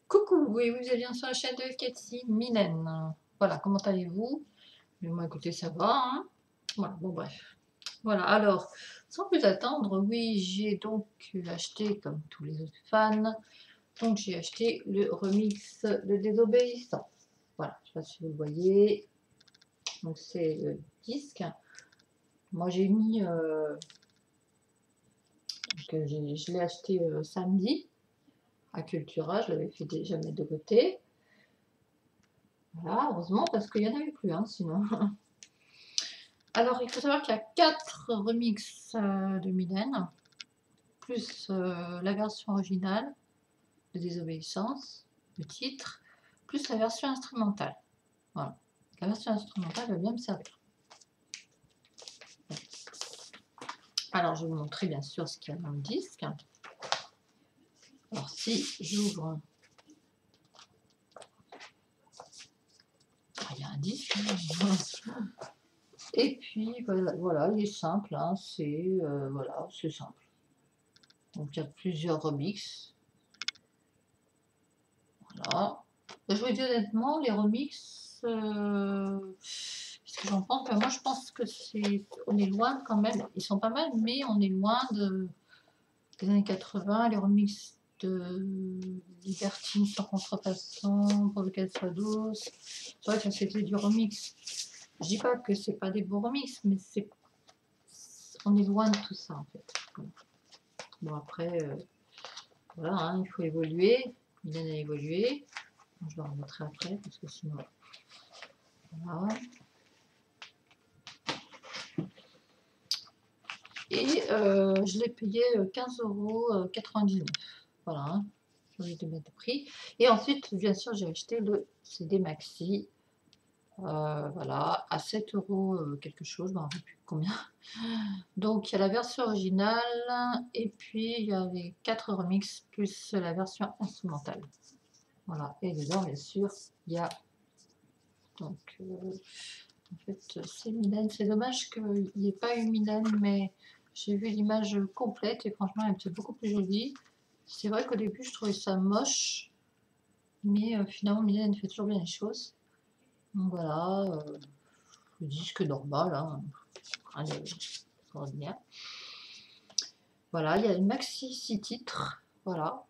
Coucou, oui, vous êtes bien sur la chaîne de Cathy Mylène. Voilà, comment allez-vous? Mais moi, écoutez, ça va, hein. Voilà, bon, bref. Voilà, alors, sans plus attendre, oui, j'ai donc acheté, comme tous les autres fans, donc j'ai acheté le remix de Désobéissance. Voilà, je ne sais pas si vous le voyez. Donc, c'est le disque. Moi, j'ai mis, je l'ai acheté samedi à Cultura, je l'avais fait déjà mettre de côté. Voilà, heureusement, parce qu'il n'y en avait plus, hein, sinon. Alors, il faut savoir qu'il y a 4 remixes de Mylène, plus la version originale de Désobéissance, le titre, plus la version instrumentale. Voilà. La version instrumentale va bien me servir. Alors, je vais vous montrer bien sûr ce qu'il y a dans le disque. Alors, si j'ouvre... Ah, il y a un disque. Et puis, voilà, il est simple. Hein, voilà, c'est simple. Donc, il y a plusieurs remixes. Voilà. Je vous dis honnêtement, les remixes, qu'est-ce que j'en pense? Ben, moi, je pense que on est loin quand même. Ils sont pas mal, mais on est loin des années 80. Les remixes de Libertine sans contrefaçon, pour qu'elle soit douce. C'est vrai que c'était du remix. Je dis pas que c'est pas des beaux remixes, mais on est loin de tout ça en fait. Bon après, voilà, hein, il faut évoluer. Mylène a évolué. Je vais en montrer après parce que sinon. Voilà. Et je l'ai payé 15,99 €. Voilà, hein, j'ai envie de mettre le prix. Et ensuite, bien sûr, j'ai acheté le CD Maxi. Voilà, à 7 € quelque chose, je ne me rappelle plus combien. Donc, il y a la version originale et puis il y a les 4 remixes plus la version instrumentale. Voilà, et dedans, bien sûr, il y a. Donc, en fait, c'est Mylène. C'est dommage qu'il n'y ait pas eu Mylène, mais j'ai vu l'image complète et franchement, elle était beaucoup plus jolie. C'est vrai qu'au début, je trouvais ça moche, mais finalement, Mylène fait toujours bien les choses. Donc voilà, le disque normal, hein, rien d'extraordinaire. Voilà, il y a le maxi 6 titres. Voilà.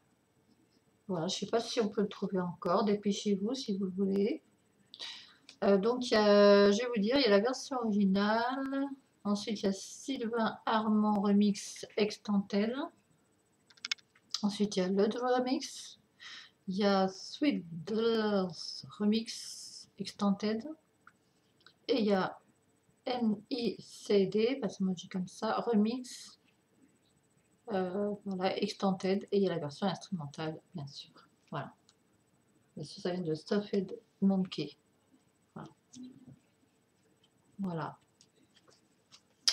Voilà, je ne sais pas si on peut le trouver encore. Dépêchez-vous si vous le voulez. Donc, je vais vous dire, il y a la version originale. Ensuite, il y a Sylvain Armand Remix Extantel. Ensuite, il y a le Remix. Il y a Sweet Dollars Remix Extended. Et il y a NICD, parce que moi je dis comme ça, Remix. Voilà, Extended. Et il y a la version instrumentale, bien sûr. Voilà. Bien sûr, ça vient de Stuffed Monkey. Voilà. Voilà.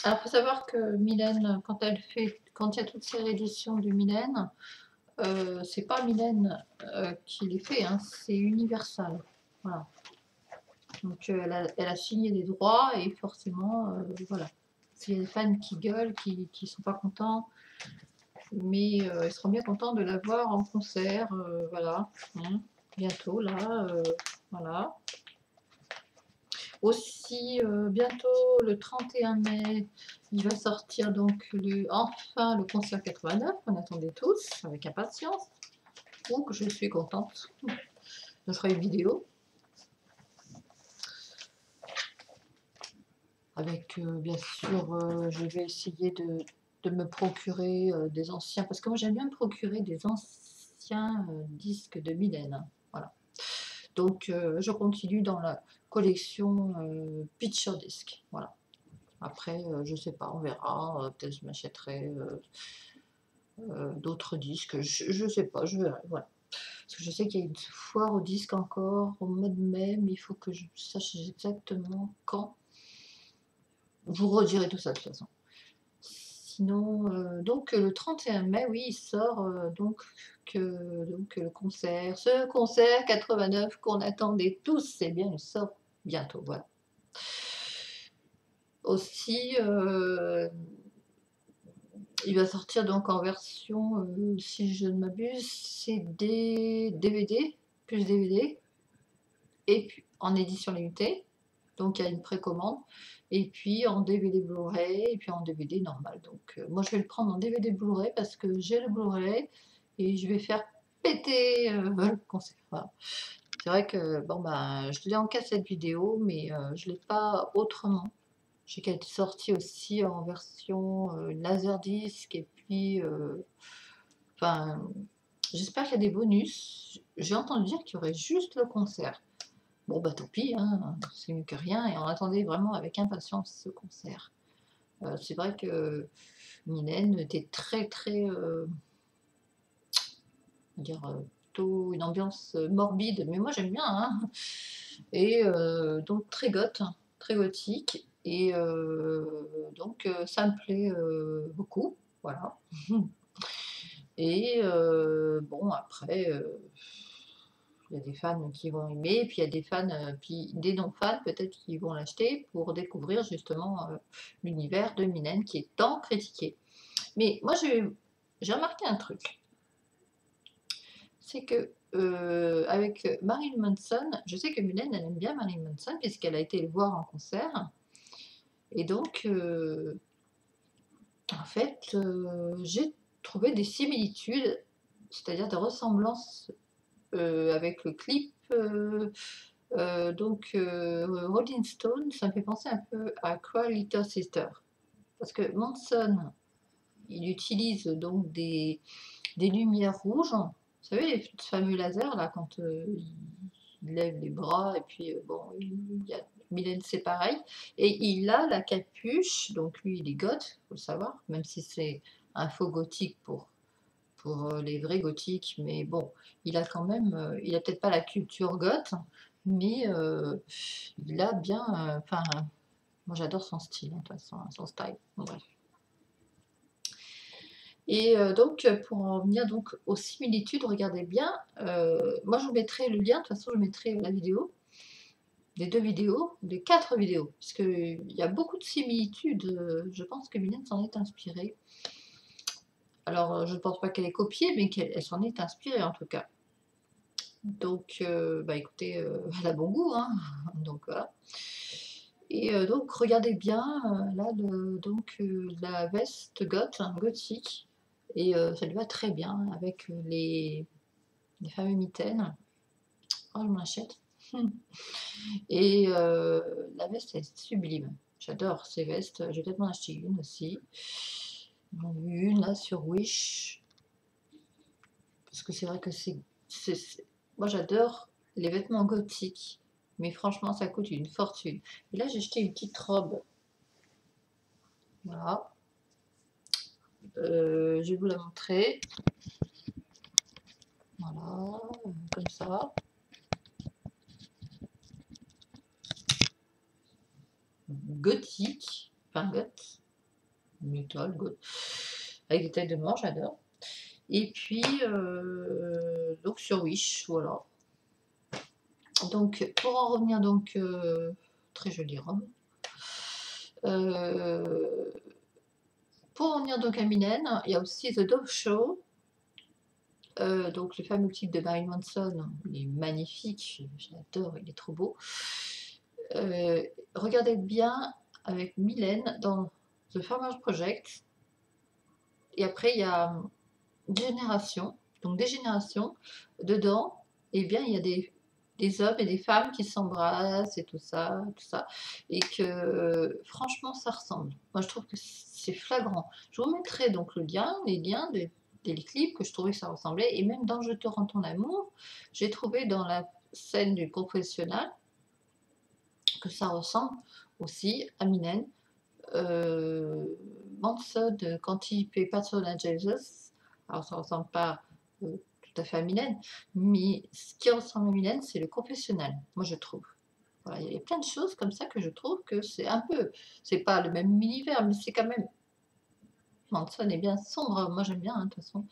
Alors, il faut savoir que Mylène, quand il y a toutes ces rééditions de Mylène, c'est pas Mylène qui les fait, hein, c'est Universal. Voilà. Donc, elle a signé des droits et forcément, voilà. S'il y a des fans qui gueulent, qui sont pas contents, mais ils seront bien contents de la voir en concert, voilà. Hein, bientôt, là, voilà. Aussi, bientôt, le 31 mai, il va sortir donc enfin le concert 89, qu'on attendait tous avec impatience. Donc, je suis contente. Je ferai une vidéo avec, bien sûr, je vais essayer de me procurer des anciens, parce que moi j'aime bien me procurer des anciens disques de Mylène. Voilà. Donc, je continue dans la collection Picture Disc. Voilà. Après, je sais pas, on verra. Peut-être je m'achèterai d'autres disques. Je sais pas, je verrai. Voilà. Parce que je sais qu'il y a une foire aux disques encore au mois de mai, mais il faut que je sache exactement quand. Je vous redirai tout ça de toute façon. Sinon, donc le 31 mai, oui, il sort donc le concert. Ce concert 89 qu'on attendait tous, c'est bien, il sort bientôt. Voilà. Aussi, Il va sortir donc en version, si je ne m'abuse, CD, DVD, plus DVD, et puis en édition limitée. Donc il y a une précommande, et puis en DVD Blu-ray, et puis en DVD normal. Donc moi je vais le prendre en DVD Blu-ray parce que j'ai le Blu-ray et je vais faire péter le concert. Voilà. C'est vrai que bon bah je l'ai en cassette vidéo, mais je l'ai pas autrement. Je sais qu'elle est sortie aussi en version laserdisc, et puis enfin j'espère qu'il y a des bonus. J'ai entendu dire qu'il y aurait juste le concert. Bon bah tant pis, hein, c'est mieux que rien, et on attendait vraiment avec impatience ce concert. C'est vrai que Mylène était très très, dire, plutôt une ambiance morbide, mais moi j'aime bien, hein, et donc très goth, très gothique, et donc ça me plaît beaucoup, voilà. Et bon après, il y a des fans qui vont aimer, puis il y a des fans, puis des non-fans peut-être qui vont l'acheter pour découvrir justement l'univers de Mylène qui est tant critiqué. Mais moi j'ai remarqué un truc, c'est que avec Marilyn Manson, je sais que Mylène elle aime bien Marilyn Manson puisqu'elle a été le voir en concert, et donc en fait j'ai trouvé des similitudes, c'est-à-dire des ressemblances avec le clip. Donc Rolling Stone, ça me fait penser un peu à Cry Little Sister. Parce que Manson, il utilise donc des lumières rouges. Vous savez, les fameux lasers, là, quand il lève les bras, et puis bon, il y a Mylène, c'est pareil. Et il a la capuche, donc lui, il est goth, faut le savoir, même si c'est un faux gothique pour les vrais gothiques, mais bon, il a quand même, il a peut-être pas la culture goth, mais il a bien, enfin, moi j'adore son style, hein, de toute façon, hein, son style. Bon, bref. Et donc, pour en venir donc aux similitudes, regardez bien, moi je vous mettrai le lien, de toute façon je mettrai la vidéo, les 2 vidéos, les 4 vidéos, parce qu'il y a beaucoup de similitudes, je pense que Mylène s'en est inspirée. Alors, je ne pense pas qu'elle ait copié, mais qu'elle s'en est inspirée en tout cas. Donc, bah écoutez, elle a bon goût, hein, donc voilà. Et donc regardez bien, là donc la veste goth, hein, gothique, et ça lui va très bien avec les fameux mitaines. Oh je m'en achète. Et la veste est sublime. J'adore ces vestes, je vais peut-être m'en acheter une aussi. J'en ai vu une là sur Wish, parce que c'est vrai que moi j'adore les vêtements gothiques, mais franchement ça coûte une fortune. Et là j'ai acheté une petite robe, voilà. Je vais vous la montrer. Voilà, comme ça. Gothique, enfin goth, métal, goth, avec des tailles de manches, j'adore. Et puis, donc sur Wish, voilà. Donc, pour en revenir, donc, très jolie robe. Pour en venir donc à Mylène, il y a aussi The Dove Show. Donc le fameux clip de Marilyn Manson, il est magnifique, j'adore, il est trop beau. Regardez bien avec Mylène dans The Farmers Project. Et après il y a Génération, donc des générations. Dedans, eh bien il y a des hommes et des femmes qui s'embrassent et tout ça, et que franchement ça ressemble. Moi je trouve que c'est flagrant. Je vous mettrai donc le lien, les liens des clips que je trouvais que ça ressemblait, et même dans Je te rends ton amour, j'ai trouvé dans la scène du confessionnal que ça ressemble aussi à Mylène. Manson, quand il fait Personal Jesus, alors ça ressemble pas tout à fait à Mylène, mais ce qui ressemble à Mylène, c'est le confessionnal, moi je trouve. Voilà, il y a plein de choses comme ça que je trouve que c'est un peu, c'est pas le même univers, mais c'est quand même, Manson est bien sombre, moi j'aime bien, hein, de toute façon,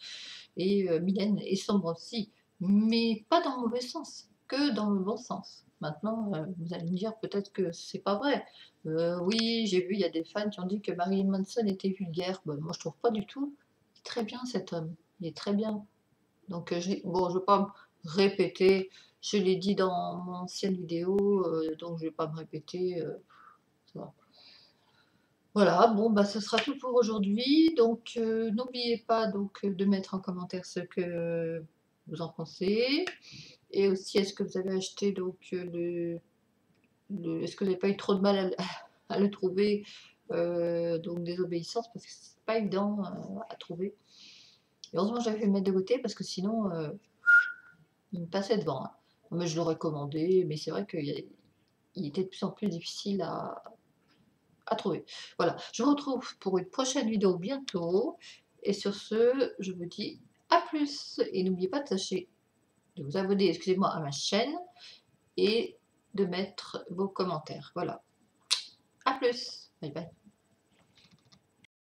et Mylène est sombre aussi, mais pas dans le mauvais sens. que dans le bon sens. Maintenant, vous allez me dire peut-être que c'est pas vrai. Oui, j'ai vu, il y a des fans qui ont dit que Marilyn Manson était vulgaire. Bah, moi, je trouve pas du tout. Il est très bien cet homme, il est très bien. Donc, bon, je ne vais pas me répéter, je l'ai dit dans mon ancienne vidéo, donc je ne vais pas me répéter, ça va. Voilà, bon, bah, ce sera tout pour aujourd'hui. Donc, n'oubliez pas donc, de mettre en commentaire ce que vous en pensez. Et aussi, est-ce que vous avez acheté donc, est-ce que vous n'avez pas eu trop de mal à, à le trouver, donc Désobéissance, parce que c'est pas évident à trouver. Et heureusement, j'avais fait le mettre de côté, parce que sinon, il me passait devant, hein. Mais je l'aurais commandé, mais c'est vrai qu'il était de plus en plus difficile à trouver. Voilà, je vous retrouve pour une prochaine vidéo bientôt. Et sur ce, je vous dis à plus. Et n'oubliez pas de vous abonner, excusez-moi, à ma chaîne et de mettre vos commentaires. Voilà, à plus. Bye bye.